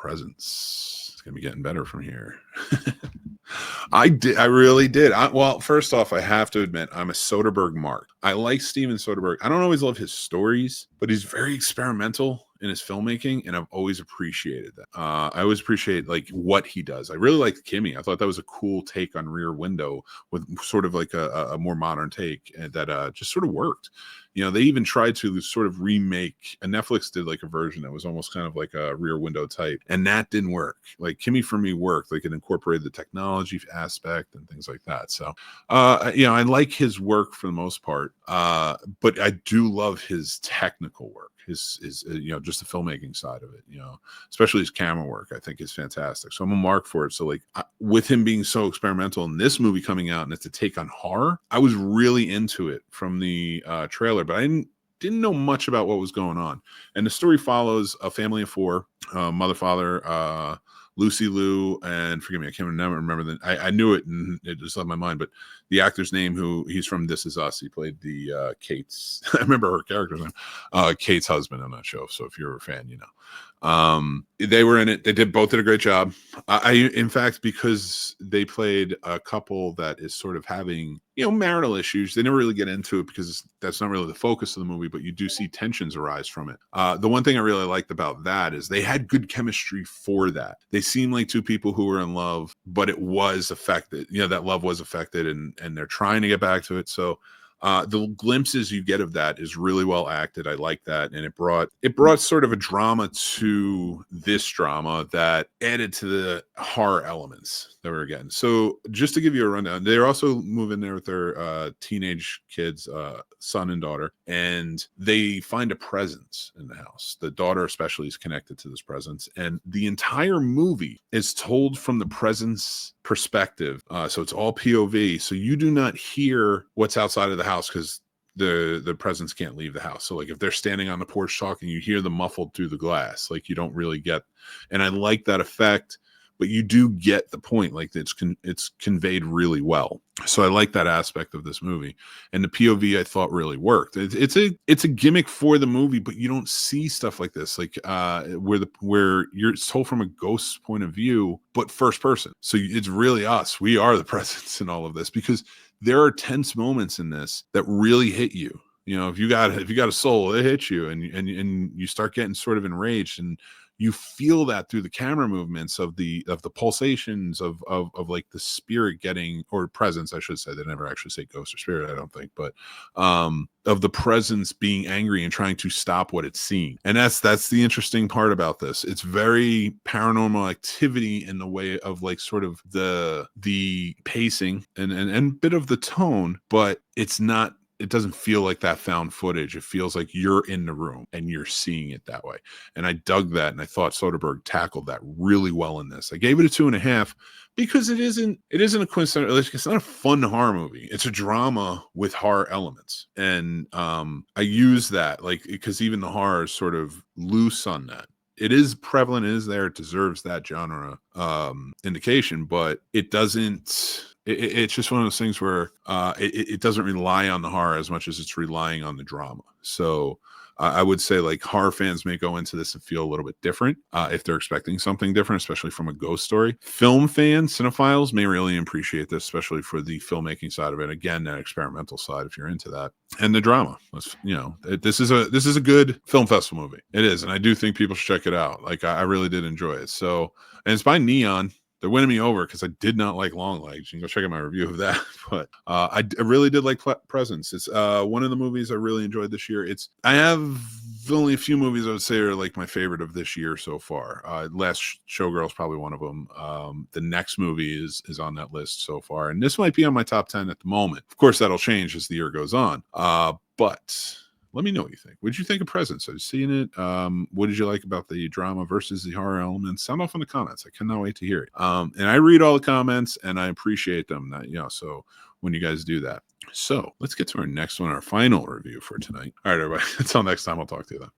Presence. It's gonna be getting better from here. I really did. Well, first off, I have to admit, I'm a Soderbergh mark. I like Steven Soderbergh. I don't always love his stories, but he's very experimental in his filmmaking, and I've always appreciated that. I always appreciate like what he does. I really liked Kimmy. I thought that was a cool take on Rear Window with sort of like a more modern take that just sort of worked. You know, they even tried to sort of remake, and Netflix did like a version that was almost kind of like a Rear Window type, and that didn't work. Like Kimmy for me worked, like it incorporated the technology aspect and things like that. So, you know, I like his work for the most part, but I do love his technical work. His you know, just the filmmaking side of it, you know, especially his camera work, I think is fantastic. So I'm a mark for it. So like with him being so experimental in this movie coming out and it's a take on horror, I was really into it from the trailer, but I didn't know much about what was going on. And the story follows a family of four, mother, father, Lucy Liu, and forgive me, I can't remember the. I knew it and it just left my mind, but the actor's name, who he's from This Is Us, he played the Kate's. I remember her character's name, Kate's husband on that show. So if you're a fan, you know. They were in it. They both did a great job. In fact, because they played a couple that is sort of having, you know, marital issues. They never really get into it because that's not really the focus of the movie, but you do see tensions arise from it. The one thing I really liked about that is they had good chemistry for that. They seemed like two people who were in love, but it was affected. You know, that love was affected, and they're trying to get back to it. So the glimpses you get of that is really well acted. I like that, and it brought sort of a drama to this drama that added to the horror elements that we were getting. So just to give you a rundown, they're also moving there with their teenage kids, son and daughter, and they find a presence in the house. The daughter especially is connected to this presence, and the entire movie is told from the presence perspective. So it's all POV. So you do not hear what's outside of the house because the presence can't leave the house. So like if they're standing on the porch talking, you hear them muffled through the glass. Like you don't really get, and I like that effect, but you do get the point. Like it's conveyed really well. So I like that aspect of this movie, and the POV I thought really worked. It's a gimmick for the movie, but you don't see stuff like this, like where you're told from a ghost's point of view, but first person. So it's really us. We are the presence in all of this, because there are tense moments in this that really hit you. You know, if you got a soul, it hits you, and you start getting sort of enraged, and you feel that through the camera movements of the pulsations of like the spirit getting, or presence, I should say. They never actually say ghost or spirit, I don't think, but of the presence being angry and trying to stop what it's seeing. And that's the interesting part about this. It's very paranormal activity in the way of like sort of the pacing and bit of the tone, but it doesn't feel like that found footage. It feels like you're in the room and you're seeing it that way. And I dug that, and I thought Soderbergh tackled that really well in this. I gave it a 2.5 because it isn't a coincidental. It's not a fun horror movie. It's a drama with horror elements. And I use that, like, because even the horror is sort of loose on that. It is prevalent, it is there, it deserves that genre indication, but it doesn't. It's just one of those things where it doesn't rely on the horror as much as it's relying on the drama. So I would say like horror fans may go into this and feel a little bit different if they're expecting something different, especially from a ghost story. Film fans, cinephiles may really appreciate this, especially for the filmmaking side of it. Again, that experimental side, if you're into that, and the drama. You know, this is a good film festival movie. It is, and I do think people should check it out. Like I really did enjoy it. So, and it's by Neon. They're winning me over because I did not like Longlegs. You can go check out my review of that. But I really did like Presence. It's one of the movies I really enjoyed this year. I have only a few movies I would say are like my favorite of this year so far. Last Showgirl is probably one of them. The next movie is on that list so far. And this might be on my top 10 at the moment. Of course, that'll change as the year goes on. But let me know what you think. What did you think of Presence? Have you seen it? What did you like about the drama versus the horror elements? Sound off in the comments. I cannot wait to hear it. And I read all the comments and I appreciate them. So when you guys do that. So let's get to our next one, our final review for tonight. All right, everybody. Until next time, I'll talk to you then.